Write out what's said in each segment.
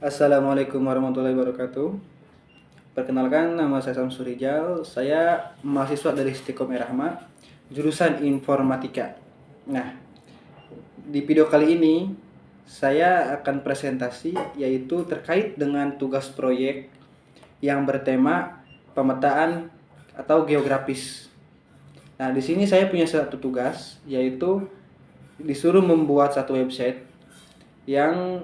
Assalamualaikum warahmatullahi wabarakatuh. Perkenalkan, nama saya Samsul Rijal. Saya mahasiswa dari Istiqomah Rahma, jurusan Informatika. Nah, di video kali ini saya akan presentasi yaitu terkait dengan tugas proyek yang bertema pemetaan atau geografis. Nah, di sini saya punya satu tugas yaitu disuruh membuat satu website yang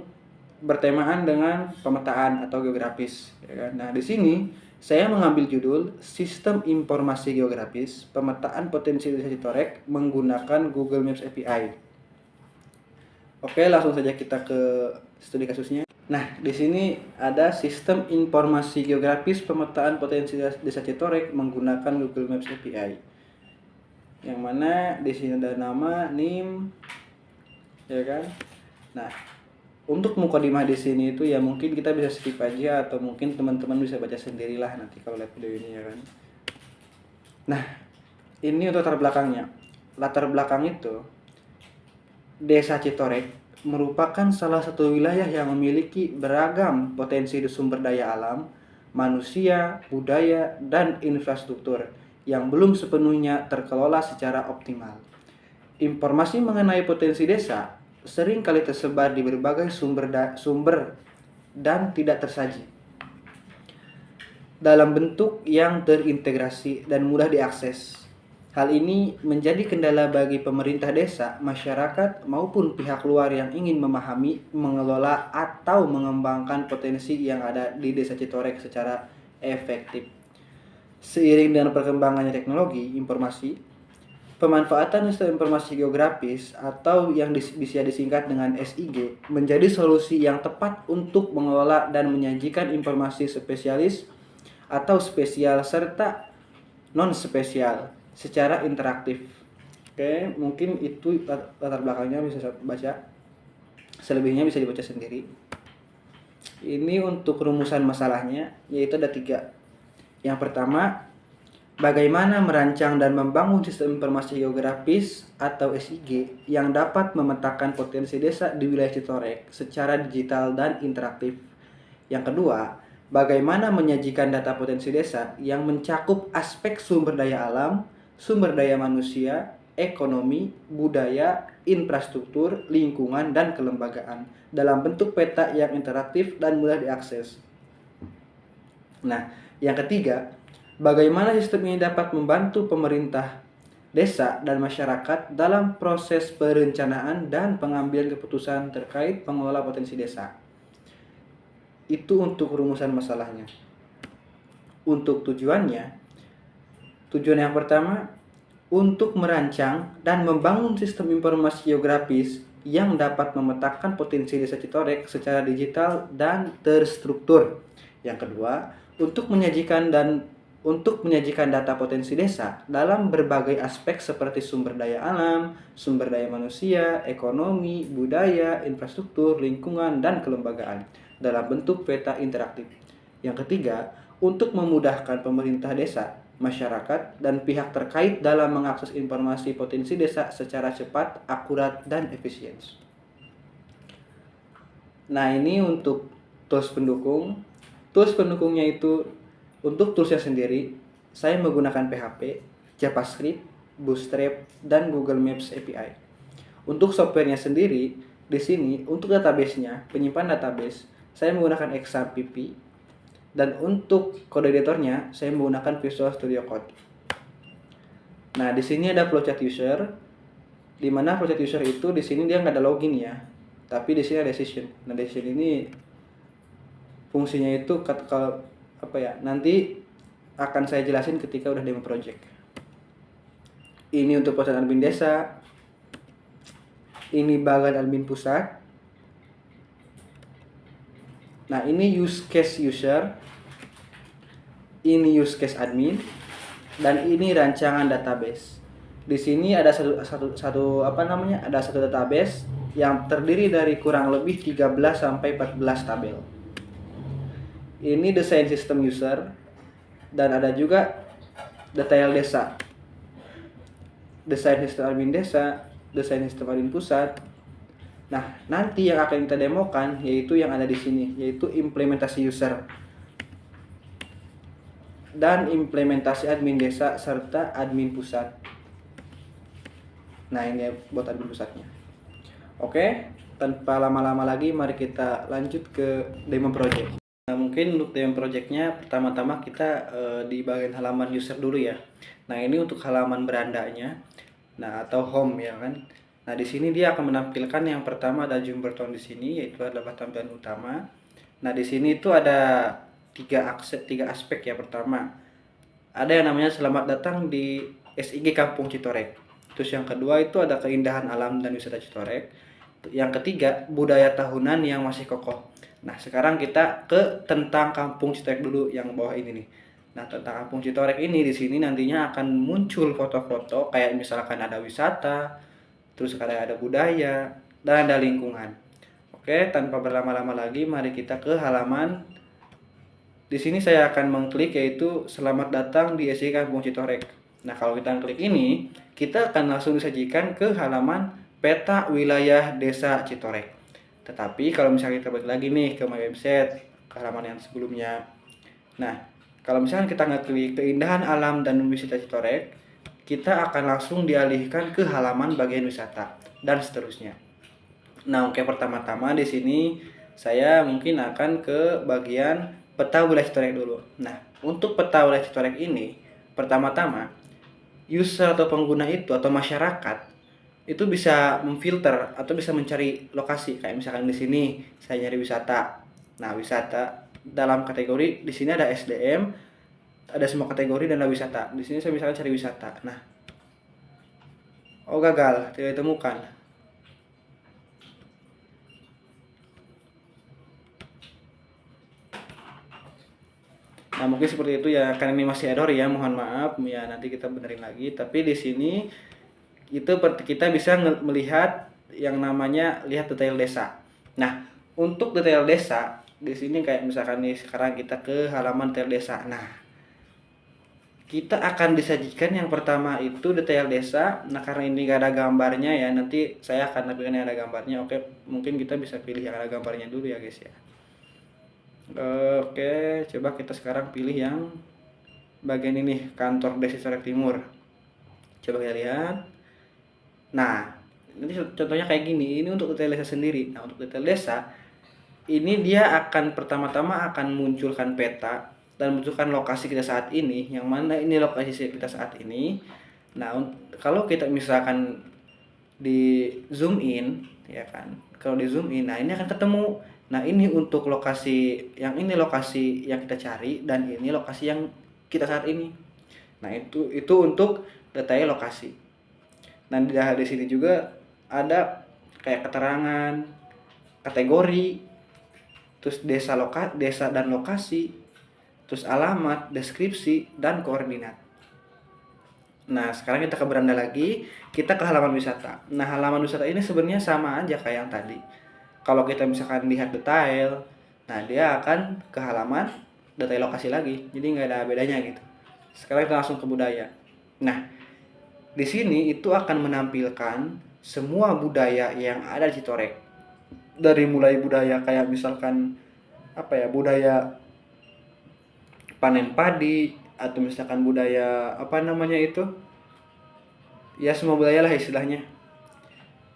bertemaan dengan pemetaan atau geografis, ya kan? Nah, di sini saya mengambil judul Sistem Informasi Geografis Pemetaan Potensi Desa Citorek menggunakan Google Maps API. Oke, langsung saja kita ke studi kasusnya. Nah, di sini ada Sistem Informasi Geografis Pemetaan Potensi Desa Citorek menggunakan Google Maps API. Yang mana di sini ada nama, NIM, ya kan? Nah, untuk mukadimah di sini itu ya mungkin kita bisa skip aja atau mungkin teman-teman bisa baca sendirilah nanti kalau lihat video ini, ya kan. Nah, ini untuk latar belakangnya. Latar belakang itu Desa Citorek merupakan salah satu wilayah yang memiliki beragam potensi sumber daya alam, manusia, budaya, dan infrastruktur yang belum sepenuhnya terkelola secara optimal. Informasi mengenai potensi desa sering kali tersebar di berbagai sumber dan tidak tersaji dalam bentuk yang terintegrasi dan mudah diakses. Hal ini menjadi kendala bagi pemerintah desa, masyarakat, maupun pihak luar yang ingin memahami, mengelola, atau mengembangkan potensi yang ada di Desa Citorek secara efektif. Seiring dengan perkembangannya teknologi informasi, pemanfaatan sistem informasi geografis atau yang bisa disingkat dengan SIG menjadi solusi yang tepat untuk mengelola dan menyajikan informasi spesialis atau spesial serta non-spesial secara interaktif. Oke, mungkin itu latar belakangnya bisa baca. Selebihnya bisa dibaca sendiri. Ini untuk rumusan masalahnya, yaitu ada 3. Yang pertama, bagaimana merancang dan membangun sistem informasi geografis atau SIG yang dapat memetakan potensi desa di wilayah Citorek secara digital dan interaktif. Yang kedua, bagaimana menyajikan data potensi desa yang mencakup aspek sumber daya alam, sumber daya manusia, ekonomi, budaya, infrastruktur, lingkungan, dan kelembagaan dalam bentuk peta yang interaktif dan mudah diakses. Nah, yang ketiga, bagaimana sistem ini dapat membantu pemerintah desa dan masyarakat dalam proses perencanaan dan pengambilan keputusan terkait pengelola potensi desa. Itu untuk rumusan masalahnya. Untuk tujuan yang pertama, untuk merancang dan membangun sistem informasi geografis yang dapat memetakan potensi desa Citorek secara digital dan terstruktur. Yang kedua, untuk menyajikan data potensi desa dalam berbagai aspek seperti sumber daya alam, sumber daya manusia, ekonomi, budaya, infrastruktur, lingkungan, dan kelembagaan dalam bentuk peta interaktif. Yang ketiga, untuk memudahkan pemerintah desa, masyarakat, dan pihak terkait dalam mengakses informasi potensi desa secara cepat, akurat, dan efisien. Nah, ini untuk tools pendukung. Tools pendukungnya itu untuk toolsnya sendiri, saya menggunakan PHP, JavaScript, Bootstrap, dan Google Maps API. Untuk softwarenya sendiri, di sini untuk database-nya, penyimpan database, saya menggunakan XAPP. Dan untuk kode editornya, saya menggunakan Visual Studio Code. Nah, di sini ada flowchart user, di mana flowchart user itu di sini dia nggak ada login ya, tapi di sini ada session. Nah, di sini ini fungsinya itu nanti akan saya jelasin ketika udah demo project. Ini untuk proses admin desa. Ini bagian admin pusat. Nah, ini use case user. Ini use case admin. Dan ini rancangan database. Di sini ada ada satu database yang terdiri dari kurang lebih 13 sampai 14 tabel. Ini desain sistem user dan ada juga detail desa. Desain sistem admin desa, desain sistem admin pusat, Nah, nanti yang akan kita demokan yaitu yang ada di sini, yaitu implementasi user dan implementasi admin desa serta admin pusat. Nah, ini buat admin pusatnya. Oke, tanpa lama-lama lagi mari kita lanjut ke demo project. Nah, mungkin untuk demo projectnya pertama-tama kita di bagian halaman user dulu ya. Nah, ini untuk halaman berandanya. Nah, atau home ya kan. Nah, di sini dia akan menampilkan yang pertama ada Jumberton di sini, yaitu adalah tampilan utama. Nah, di sini itu ada tiga aspek ya. Pertama, ada yang namanya selamat datang di SIG Kampung Citorek. Terus yang kedua itu ada keindahan alam dan wisata Citorek. Yang ketiga, budaya tahunan yang masih kokoh. Nah, sekarang kita ke tentang Kampung Citorek dulu yang bawah ini nih. Nah, tentang Kampung Citorek ini di sini nantinya akan muncul foto-foto kayak misalkan ada wisata, terus ada budaya, dan ada lingkungan. Oke, tanpa berlama-lama lagi, mari kita ke halaman. Di sini saya akan mengklik yaitu selamat datang di SIG Kampung Citorek. Nah, kalau kita klik ini, kita akan langsung disajikan ke halaman peta wilayah desa Citorek. Tetapi kalau misalnya kita balik lagi nih ke my website, ke halaman yang sebelumnya. Nah, kalau misalnya kita ngeklik keindahan alam dan wisata Citorek, kita akan langsung dialihkan ke halaman bagian wisata dan seterusnya. Nah, oke, pertama-tama di sini saya mungkin akan ke bagian peta wilayah Citorek dulu. Nah, untuk peta wilayah Citorek ini, pertama-tama user atau pengguna itu atau masyarakat itu bisa memfilter atau bisa mencari lokasi. Kayak misalkan di sini saya nyari wisata. Nah, wisata dalam kategori di sini ada SDM, ada semua kategori dan ada wisata. Di sini saya misalkan cari wisata. Nah, oh gagal, tidak ditemukan. Nah, mungkin seperti itu ya, karena ini masih error ya, mohon maaf ya, nanti kita benerin lagi. Tapi di sini itu kita bisa melihat yang namanya lihat detail desa. Nah, untuk detail desa di sini kayak misalkan nih sekarang kita ke halaman detail desa. Nah, kita akan disajikan yang pertama itu detail desa. Nah, karena ini gak ada gambarnya ya, nanti saya akan tampilkan yang ada gambarnya. Oke, mungkin kita bisa pilih yang ada gambarnya dulu ya guys ya. Oke, coba kita sekarang pilih yang bagian ini, kantor Desa Citorek Timur. Coba kita lihat. Nah, ini contohnya kayak gini. Ini untuk detail desa sendiri. Nah, untuk detail desa ini dia akan pertama-tama akan munculkan peta dan munculkan lokasi kita saat ini, yang mana ini lokasi kita saat ini. Nah, kalau kita misalkan di zoom in ya kan, kalau di zoom in, nah ini akan ketemu. Nah, ini untuk lokasi yang ini, lokasi yang kita cari, dan ini lokasi yang kita saat ini. Nah, itu untuk detail lokasi. Nah, di sini juga ada kayak keterangan, kategori, terus desa dan lokasi, terus alamat, deskripsi, dan koordinat. Nah, sekarang kita ke beranda lagi, kita ke halaman wisata. Nah, halaman wisata ini sebenarnya sama aja kayak yang tadi. Kalau kita misalkan lihat detail, nah dia akan ke halaman detail lokasi lagi. Jadi nggak ada bedanya gitu. Sekarang kita langsung ke budaya. Nah, di sini itu akan menampilkan semua budaya yang ada di Citorek. Dari mulai budaya kayak misalkan apa ya, budaya panen padi, atau misalkan budaya apa namanya itu, ya semua budaya lah istilahnya.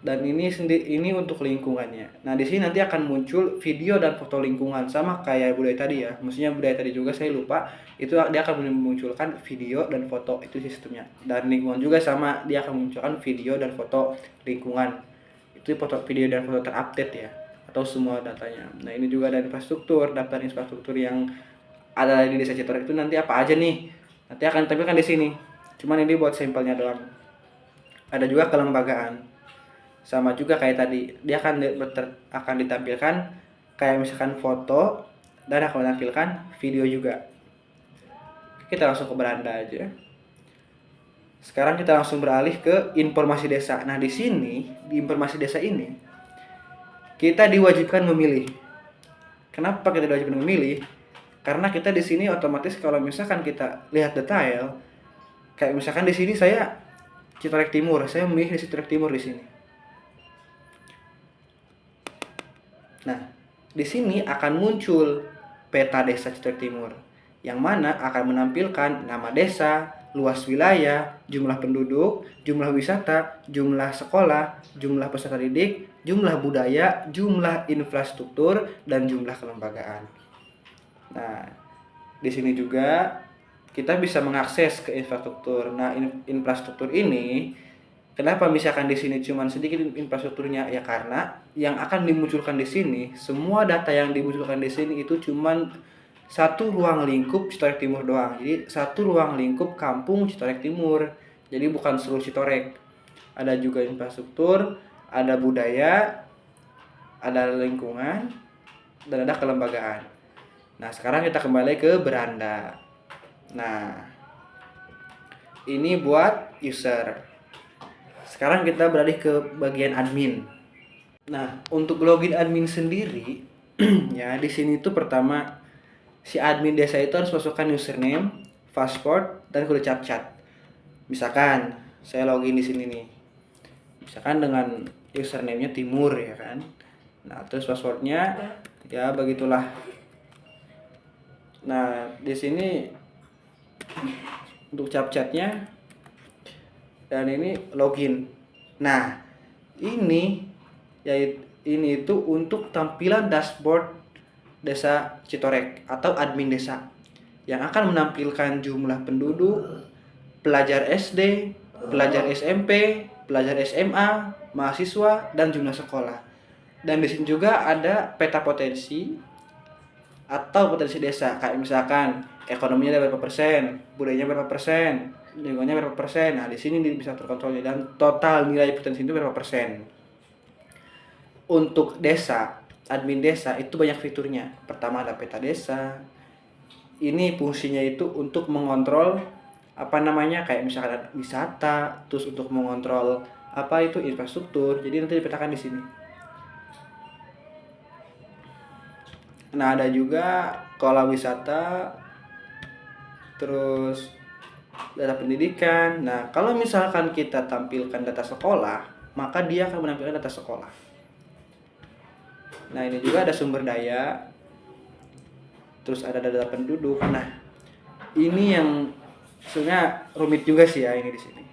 Dan ini untuk lingkungannya. Nah, di sini nanti akan muncul video dan foto lingkungan sama kayak budaya tadi ya. Maksudnya budaya tadi juga saya lupa, itu dia akan memunculkan video dan foto, itu sistemnya. Dan lingkungan juga sama, dia akan memunculkan video dan foto lingkungan. Itu foto, video dan foto terupdate ya, atau semua datanya. Nah, ini juga ada infrastruktur, daftar infrastruktur yang ada di Desa Citorek itu nanti apa aja nih. Nanti akan tampilkan di sini. Cuman ini buat sampelnya doang. Ada juga kelembagaan. Sama juga kayak tadi, dia akan ditampilkan kayak misalkan foto, dan akan menampilkan video juga. Kita langsung ke beranda aja. Sekarang kita langsung beralih ke informasi desa. Nah, di sini di informasi desa ini kita diwajibkan memilih. Kenapa kita diwajibkan memilih? Karena kita di sini otomatis kalau misalkan kita lihat detail, kayak misalkan di sini saya Citorek Timur, saya memilih di Citorek Timur di sini. Nah, di sini akan muncul peta desa Citorik Timur, yang mana akan menampilkan nama desa, luas wilayah, jumlah penduduk, jumlah wisata, jumlah sekolah, jumlah peserta didik, jumlah budaya, jumlah infrastruktur, dan jumlah kelembagaan. Nah, di sini juga kita bisa mengakses ke infrastruktur. Nah, infrastruktur ini kenapa misalkan di sini cuma sedikit infrastrukturnya? Ya karena yang akan dimunculkan di sini, semua data yang dimunculkan di sini itu cuma satu ruang lingkup Citorek Timur doang. Jadi satu ruang lingkup kampung Citorek Timur. Jadi bukan seluruh Citorek. Ada juga infrastruktur, ada budaya, ada lingkungan, dan ada kelembagaan. Nah, sekarang kita kembali ke beranda. Nah, ini buat user. Sekarang kita beralih ke bagian admin. Nah, untuk login admin sendiri, ya di sini tuh pertama si admin desa itu harus masukkan username, password, dan kode captcha. Misalkan saya login di sini nih. Misalkan dengan username-nya Timur ya kan. Nah, terus passwordnya ya begitulah. Nah, di sini untuk captcha-nya dan ini login. Nah, ini itu untuk tampilan dashboard desa Citorek atau admin desa yang akan menampilkan jumlah penduduk, pelajar SD, pelajar SMP, pelajar SMA, mahasiswa, dan jumlah sekolah. Dan di sini juga ada peta potensi atau potensi desa, kayak misalkan ekonominya ada berapa persen, budayanya berapa persen, lingkungannya berapa persen. Nah, di sini bisa terkontrol dan total nilai potensi itu berapa persen. Untuk desa, admin desa itu banyak fiturnya. Pertama ada peta desa. Ini fungsinya itu untuk mengontrol kayak misalkan ada wisata, terus untuk mengontrol infrastruktur. Jadi nanti dipetakan di sini. Nah, ada juga kolam wisata, terus data pendidikan. Nah, kalau misalkan kita tampilkan data sekolah, maka dia akan menampilkan data sekolah. Nah, ini juga ada sumber daya, terus ada data penduduk. Nah, ini yang sebenarnya rumit juga sih ya ini di sini.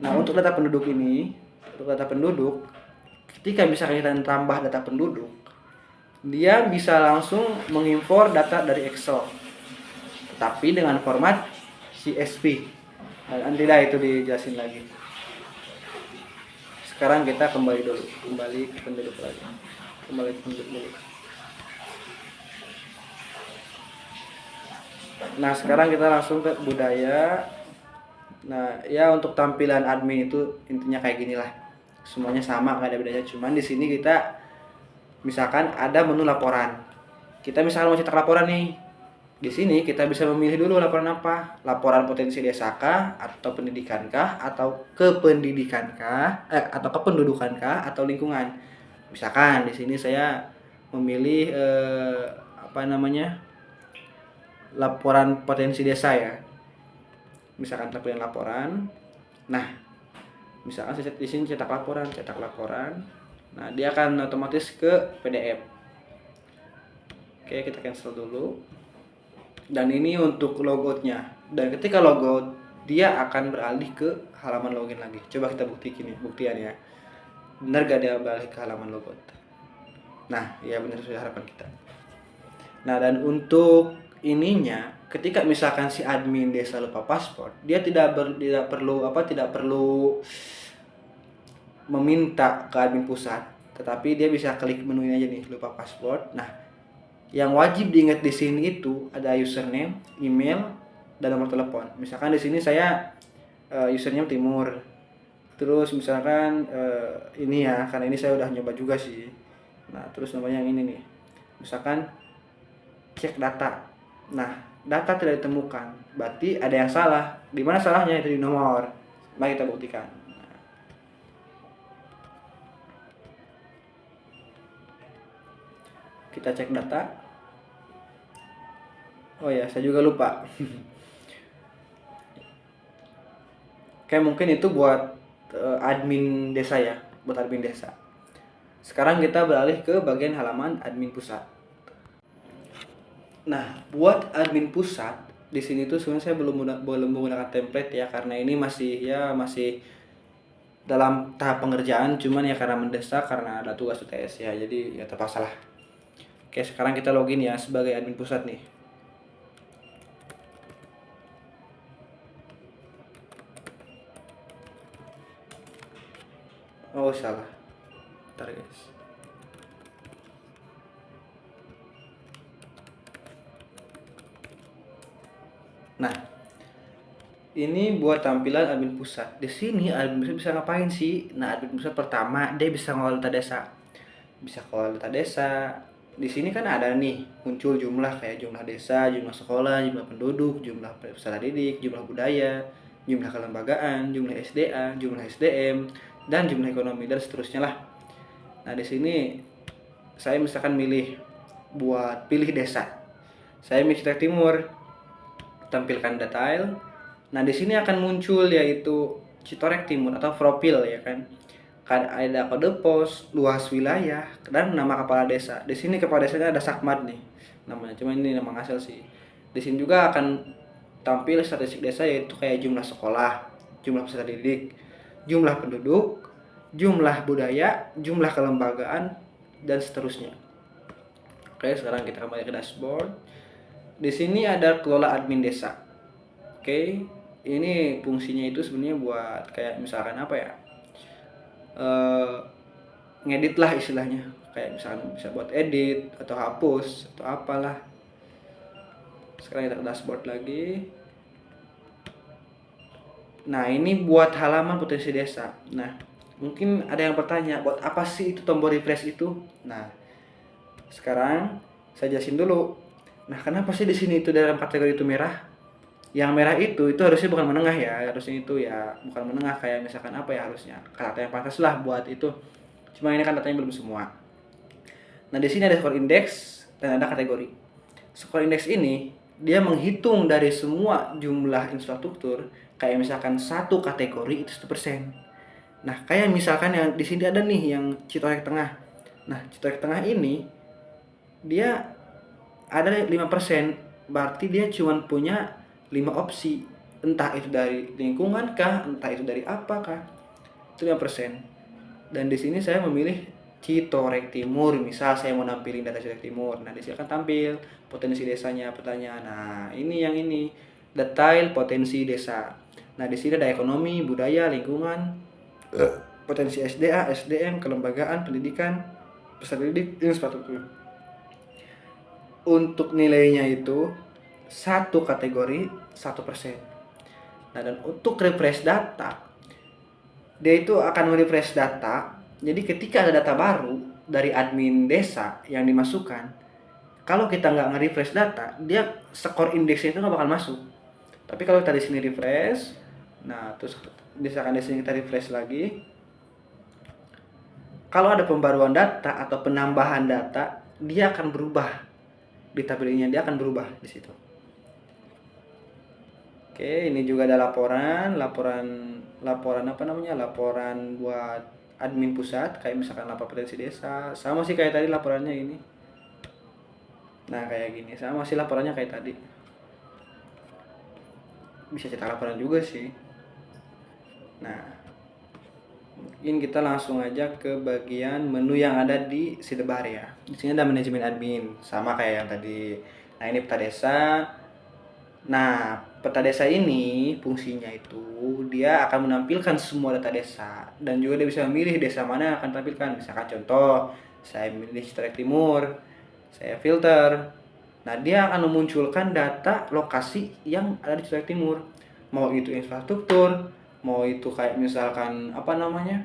Nah, untuk data penduduk ketika misalkan kita tambah data penduduk, dia bisa langsung mengimpor data dari Excel, tetapi dengan format CSV. Nah, nanti itu dijelasin lagi. Sekarang kita kembali ke penduduk lagi. Nah, sekarang kita langsung ke budaya. Nah, ya untuk tampilan admin itu intinya kayak gini lah. Semuanya sama, nggak ada bedanya. Cuman di sini kita misalkan ada menu laporan. Kita misalkan mau cetak laporan nih. Di sini kita bisa memilih dulu laporan apa. Laporan potensi desa kah, atau pendidikan kah, atau kependidikan kah, atau kependudukan kah, atau lingkungan. Misalkan di sini saya memilih laporan potensi desa ya. Misalkan tampilan laporan. Nah, misalkan saya di sini cetak laporan. Nah, dia akan otomatis ke PDF. Oke, kita cancel dulu. Dan ini untuk logoutnya. Dan ketika logout, dia akan beralih ke halaman login lagi. Coba kita buktian ya. Benar gak dia balik ke halaman logout? Nah, ya benar sesuai harapan kita. Nah, dan untuk ininya, ketika misalkan si admin desa lupa password, dia tidak perlu meminta ke admin pusat, tetapi dia bisa klik menu ini aja nih, lupa password. Nah, yang wajib diingat di sini itu ada username, email, dan nomor telepon. Misalkan di sini saya username Timur. Terus misalkan ini ya, karena ini saya udah nyoba juga sih. Nah, terus namanya yang ini nih. Misalkan cek data. Nah, data tidak ditemukan. Berarti ada yang salah. Di mana salahnya? Itu di nomor. Mari kita buktikan. Kita cek data. Oh ya, saya juga lupa. Kayak mungkin itu buat admin desa ya, buat admin desa. Sekarang kita beralih ke bagian halaman admin pusat. Nah, buat admin pusat di sini tuh sebenarnya saya belum menggunakan template ya, karena ini masih dalam tahap pengerjaan, cuman ya karena mendesak, karena ada tugas UTS ya, jadi ya terpaksa lah. Oke, sekarang kita login ya sebagai admin pusat nih. Oh salah, ntar guys. Nah, ini buat tampilan admin pusat. Di sini admin pusat bisa ngapain sih? Nah, admin pusat pertama dia bisa ngelola data desa. Bisa ngelola data desa. Di sini kan ada nih muncul jumlah kayak jumlah desa, jumlah sekolah, jumlah penduduk, jumlah peserta didik, jumlah budaya, jumlah kelembagaan, jumlah SDA, jumlah SDM, dan jumlah ekonomi dan seterusnya lah. Nah, di sini saya misalkan pilih desa. Saya milih Citek Timur. Tampilkan detail. Nah, di sini akan muncul yaitu Citorek Timur atau profil ya kan. Ada kode pos, luas wilayah, dan nama kepala desa. Di sini kepala desanya ada Sakmat nih namanya, cuma ini nama asal sih. Di sini juga akan tampil statistik desa yaitu kayak jumlah sekolah, jumlah peserta didik, jumlah penduduk, jumlah budaya, jumlah kelembagaan, dan seterusnya. Oke, sekarang kita kembali ke dashboard. Di sini ada kelola admin desa. Oke, ini fungsinya itu sebenarnya buat kayak misalkan apa ya, ngedit lah istilahnya, kayak misalkan bisa buat edit atau hapus atau apalah. Sekarang kita ke dashboard lagi. Nah, ini buat halaman potensi desa. Nah, mungkin ada yang bertanya, buat apa sih itu tombol refresh itu? Nah, sekarang saya jelasin dulu. Nah, kenapa sih di sini itu dalam kategori itu merah? Yang merah itu harusnya bukan menengah ya, harusnya itu ya bukan menengah, kayak misalkan apa ya, harusnya kata yang pantas lah buat itu. Cuma ini kan datanya belum semua. Nah, di sini ada skor indeks dan ada kategori. Skor indeks ini dia menghitung dari semua jumlah infrastruktur, kayak misalkan satu kategori itu 1%. Nah, kayak misalkan yang di sini ada nih yang Citorek Tengah. Nah, Citorek Tengah ini dia ada 5%, berarti dia cuma punya 5 opsi. Entah itu dari lingkungan kah, entah itu dari apakah. Itu 5%. Dan di sini saya memilih Citorek Timur. Misal saya mau nampilin data Citorek Timur. Nah, di sini akan tampil potensi desanya, pertanyaan. Nah, ini yang ini. Detail potensi desa. Nah, di sini ada ekonomi, budaya, lingkungan, potensi SDA, SDM, kelembagaan, pendidikan, peserta didik, infrastruktur. Untuk nilainya itu satu kategori 1%. Nah, dan untuk refresh data, dia itu akan merefresh data. Jadi ketika ada data baru dari admin desa yang dimasukkan, kalau kita nggak nge-refresh data, dia skor indeksnya itu nggak bakal masuk. Tapi kalau kita di sini refresh, nah terus misalkan di sini kita refresh lagi, kalau ada pembaruan data atau penambahan data, dia akan berubah di tabelnya, dia akan berubah di situ. Oke, ini juga ada laporan apa namanya? Laporan buat admin pusat, kayak misalkan lapor potensi desa. Sama sih kayak tadi laporannya ini. Nah, kayak gini. Sama sih laporannya kayak tadi. Bisa cetak laporan juga sih. Nah, mungkin kita langsung aja ke bagian menu yang ada di sidebar ya. Di sini ada manajemen admin, sama kayak yang tadi. Nah, ini peta desa. Nah, peta desa ini fungsinya itu dia akan menampilkan semua data desa, dan juga dia bisa memilih desa mana yang akan tampilkan. Misalkan contoh, saya memilih Citorek Timur, saya filter. Nah, dia akan memunculkan data lokasi yang ada di Citorek Timur. Mau itu infrastruktur, mau itu kayak misalkan apa namanya?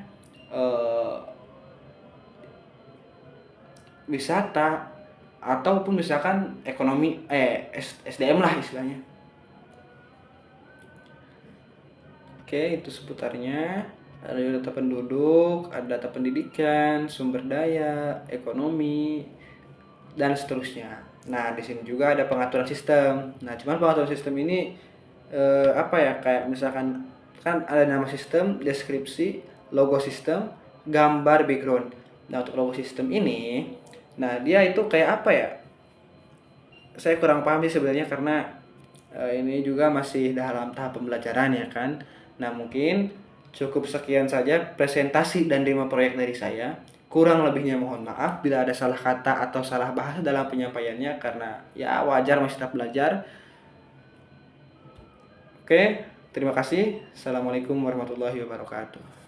Wisata, ataupun misalkan ekonomi SDM lah istilahnya. Oke, itu seputarnya. Ada data penduduk, ada data pendidikan, sumber daya, ekonomi, dan seterusnya. Nah, di sini juga ada pengaturan sistem. Nah, cuman pengaturan sistem ini apa ya, kayak misalkan kan ada nama sistem, deskripsi, logo sistem, gambar background. Nah, untuk logo sistem ini, nah dia itu kayak apa ya? Saya kurang paham sih sebenarnya karena ini juga masih dalam tahap pembelajaran ya kan. Nah, mungkin cukup sekian saja presentasi dan demo proyek dari saya. Kurang lebihnya mohon maaf bila ada salah kata atau salah bahasa dalam penyampaiannya karena ya wajar masih tetap belajar. Oke, terima kasih. Assalamualaikum warahmatullahi wabarakatuh.